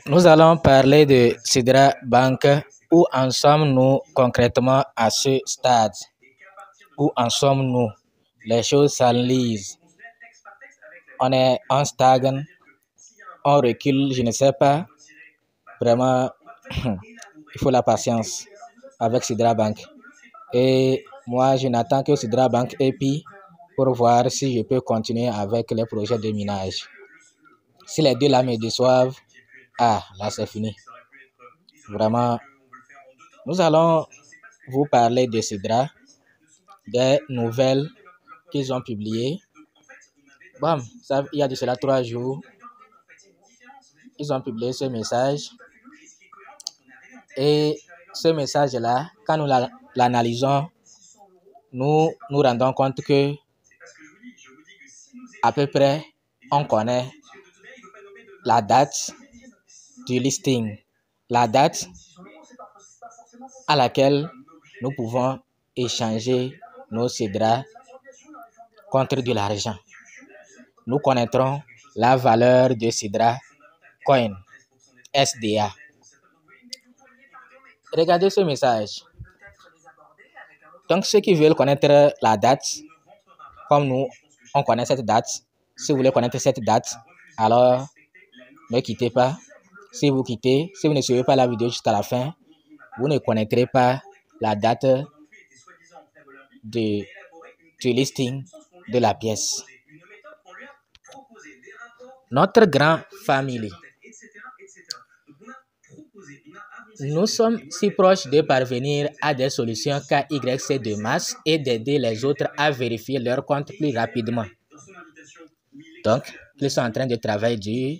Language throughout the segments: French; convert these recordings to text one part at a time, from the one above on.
Nous allons parler de Sidra Bank. Où en sommes-nous concrètement à ce stade? Où en sommes-nous? Les choses s'enlisent. On stagne, on recule, je ne sais pas. Vraiment, il faut la patience avec Sidra Bank. Et moi, je n'attends que Sidra Bank et puis pour voir si je peux continuer avec les projets de minage. Si les deux là me déçoivent, là c'est fini. Vraiment, nous allons vous parler de Sidra, des nouvelles qu'ils ont publiées. Bon, ça, il y a de cela 3 jours, ils ont publié ce message. Et ce message-là, quand nous l'analysons, nous nous rendons compte que à peu près, on connaît la date du listing, la date à laquelle nous pouvons échanger nos Sidra contre de l'argent. Nous connaîtrons la valeur de Sidra Coin, SDA. Regardez ce message. Donc, ceux qui veulent connaître la date, comme nous, on connaît cette date. Si vous voulez connaître cette date, alors ne quittez pas. Si vous quittez, si vous ne suivez pas la vidéo jusqu'à la fin, vous ne connaîtrez pas la date du listing de la pièce. Notre grand famille. Nous sommes si proches de parvenir à des solutions KYC de masse et d'aider les autres à vérifier leur compte plus rapidement. Donc, ils sont en train de travailler dur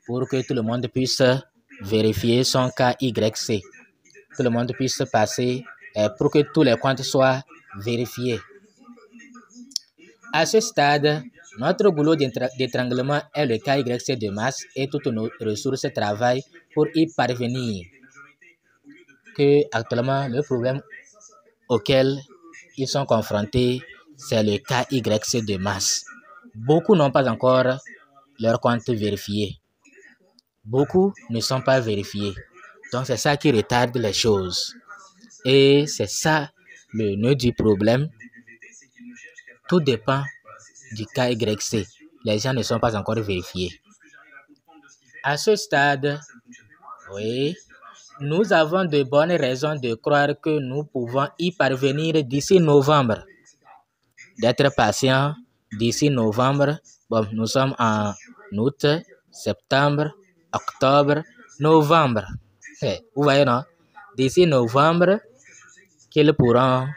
pour que tout le monde puisse vérifier son KYC. Tout le monde puisse passer pour que tous les comptes soient vérifiés. À ce stade, notre goulot d'étranglement est le KYC de masse et toutes nos ressources travaillent pour y parvenir. Que actuellement, le problème auquel ils sont confrontés, c'est le KYC de masse. Beaucoup n'ont pas encore leur compte vérifié. Beaucoup ne sont pas vérifiés. Donc, c'est ça qui retarde les choses. Et c'est ça le nœud du problème. Tout dépend du KYC. Les gens ne sont pas encore vérifiés. À ce stade, oui, nous avons de bonnes raisons de croire que nous pouvons y parvenir d'ici novembre. D'être patient d'ici novembre. Bon, nous sommes en août, septembre, octobre, novembre. Vous voyez, non? D'ici novembre, qu'ils pourront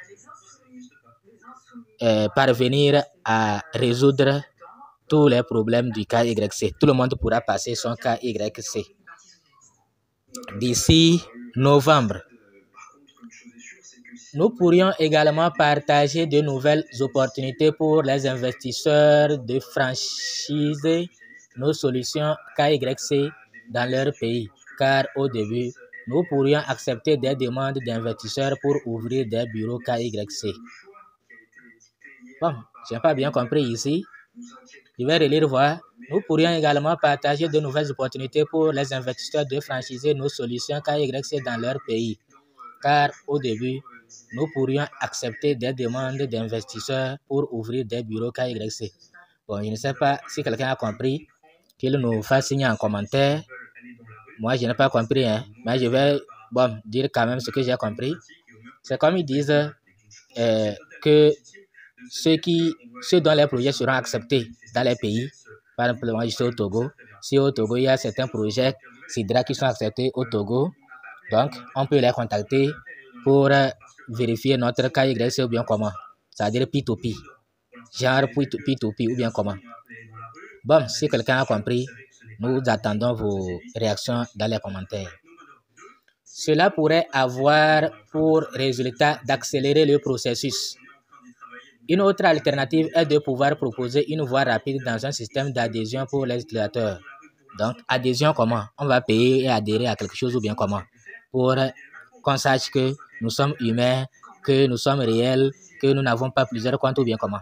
parvenir à résoudre tous les problèmes du KYC. Tout le monde pourra passer son KYC. D'ici novembre, nous pourrions également partager de nouvelles opportunités pour les investisseurs de franchiser nos solutions KYC dans leur pays. Car au début, nous pourrions accepter des demandes d'investisseurs pour ouvrir des bureaux KYC. Bon, je n'ai pas bien compris ici. Je vais relire voir. Nous pourrions également partager de nouvelles opportunités pour les investisseurs de franchiser nos solutions KYC dans leur pays. Car au début, nous pourrions accepter des demandes d'investisseurs pour ouvrir des bureaux KYC. Bon, je ne sais pas si quelqu'un a compris, qu'il nous fasse signe en commentaire. Moi, je n'ai pas compris, mais je vais dire quand même ce que j'ai compris. C'est comme ils disent que ceux dont les projets seront acceptés dans les pays, par exemple, moi je suis au Togo. Si au Togo, il y a certains projets Sidra qui sont acceptés au Togo, donc on peut les contacter pour vérifier notre KYC ou bien comment. C'est-à-dire P2P. Genre P2P ou bien comment. Bon, si quelqu'un a compris, nous attendons vos réactions dans les commentaires. Cela pourrait avoir pour résultat d'accélérer le processus. Une autre alternative est de pouvoir proposer une voie rapide dans un système d'adhésion pour les utilisateurs. Donc, adhésion comment? On va payer et adhérer à quelque chose ou bien comment? Pour qu'on sache que nous sommes humains, que nous sommes réels, que nous n'avons pas plusieurs comptes ou bien comment?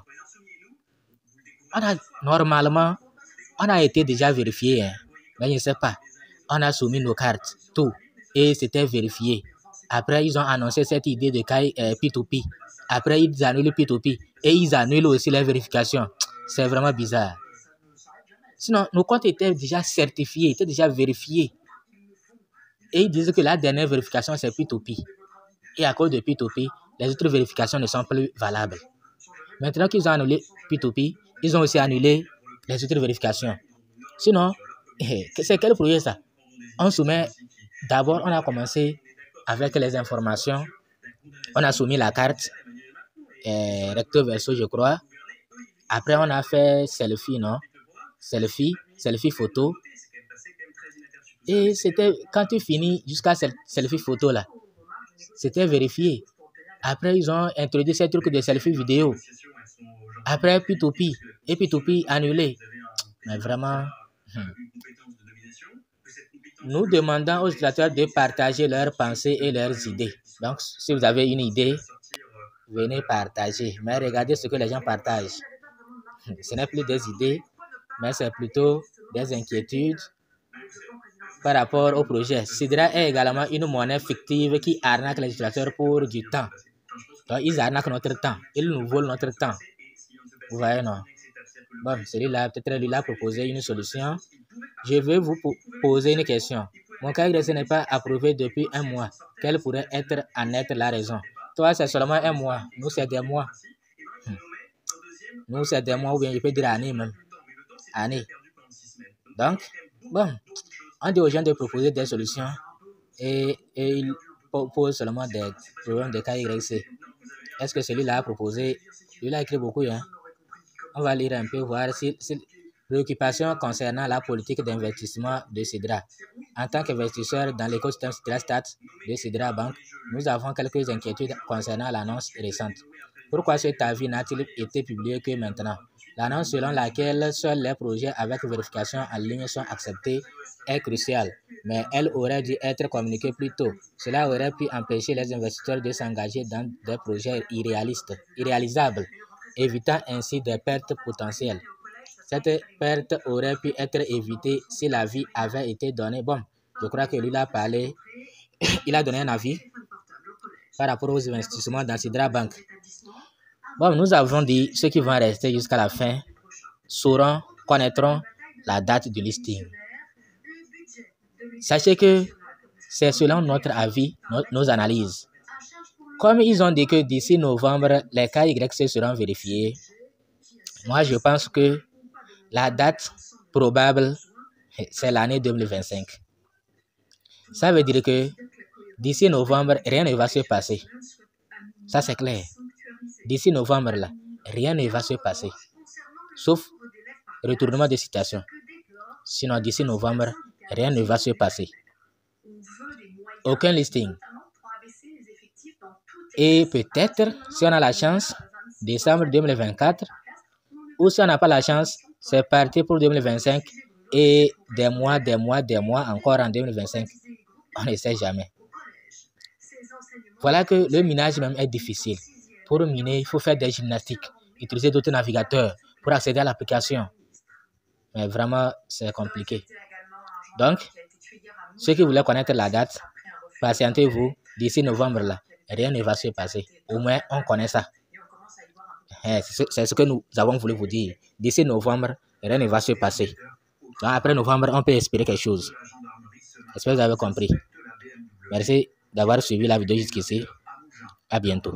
Normalement, on a été déjà vérifié, mais je ne sais pas. on a soumis nos cartes, tout, et c'était vérifié. Après, ils ont annoncé cette idée de P2P. Après, ils annulent P2P et ils annulent aussi la vérification. C'est vraiment bizarre. Sinon, nos comptes étaient déjà certifiés, étaient déjà vérifiés. Et ils disent que la dernière vérification, c'est P2P. Et à cause de P2P, les autres vérifications ne sont plus valables. Maintenant qu'ils ont annulé P2P, ils ont aussi annulé les autres vérifications. Sinon, c'est quel projet ça? On soumet, d'abord, on a commencé avec les informations. On a soumis la carte, recto verso, je crois. Après, on a fait selfie, non? Selfie photo. Et c'était, quand tu finis jusqu'à selfie photo là, c'était vérifié. Après, ils ont introduit ces trucs de selfie vidéo. Après, P2P. Et P2P annulé. Mais vraiment, nous demandons aux utilisateurs de partager leurs pensées et leurs idées. Donc, si vous avez une idée, venez partager. Mais regardez ce que les gens partagent. Ce n'est plus des idées, mais c'est plutôt des inquiétudes par rapport au projet. Sidra est également une monnaie fictive qui arnaque les utilisateurs pour du temps. Donc, ils arnaquent notre temps. Ils nous volent notre temps. Vous voyez, non? Bon, celui-là, peut-être lui a proposé une solution. Je veux vous poser une question. Mon cas n'est pas approuvé depuis un mois. Quelle pourrait être la raison? Toi, c'est seulement un mois. Nous, c'est des mois. Nous, c'est des mois, ou bien je peux dire année même. Année. Donc, bon, on dit aux gens de proposer des solutions et ils proposent seulement des problèmes de KYC. Est-ce que celui-là a proposé? Lui, a écrit beaucoup, hein? On va lire un peu, voir si préoccupation concernant la politique d'investissement de Sidra. En tant qu'investisseur dans l'écosystème SidraStat de Sidra Bank, nous avons quelques inquiétudes concernant l'annonce récente. Pourquoi cet avis n'a-t-il été publié que maintenant? L'annonce selon laquelle seuls les projets avec vérification en ligne sont acceptés est cruciale, mais elle aurait dû être communiquée plus tôt. Cela aurait pu empêcher les investisseurs de s'engager dans des projets irréalisables, évitant ainsi des pertes potentielles. Cette perte aurait pu être évitée si l'avis avait été donné. Bon, je crois que lui a parlé, il a donné un avis par rapport aux investissements dans Sidra Bank. Bon, nous avons dit ceux qui vont rester jusqu'à la fin connaîtront la date du listing. Sachez que c'est selon notre avis, nos analyses. Comme ils ont dit que d'ici novembre, les KYC seront vérifiés, moi je pense que la date probable, c'est l'année 2025. Ça veut dire que d'ici novembre, rien ne va se passer. Ça, c'est clair. D'ici novembre, là, rien ne va se passer. Sauf retournement de situation. Sinon, d'ici novembre, rien ne va se passer. Aucun listing. Et peut-être, si on a la chance, décembre 2024, ou si on n'a pas la chance, c'est parti pour 2025 et des mois encore en 2025. On ne sait jamais. Voilà que le minage même est difficile. Pour miner, il faut faire des gymnastiques, utiliser d'autres navigateurs pour accéder à l'application. Mais vraiment, c'est compliqué. Donc, ceux qui voulaient connaître la date, patientez-vous. D'ici novembre, là, rien ne va se passer. Au moins, on connaît ça. C'est ce que nous avons voulu vous dire. D'ici novembre, rien ne va se passer. Donc, après novembre, on peut espérer quelque chose. J'espère que vous avez compris. Merci d'avoir suivi la vidéo jusqu'ici. À bientôt.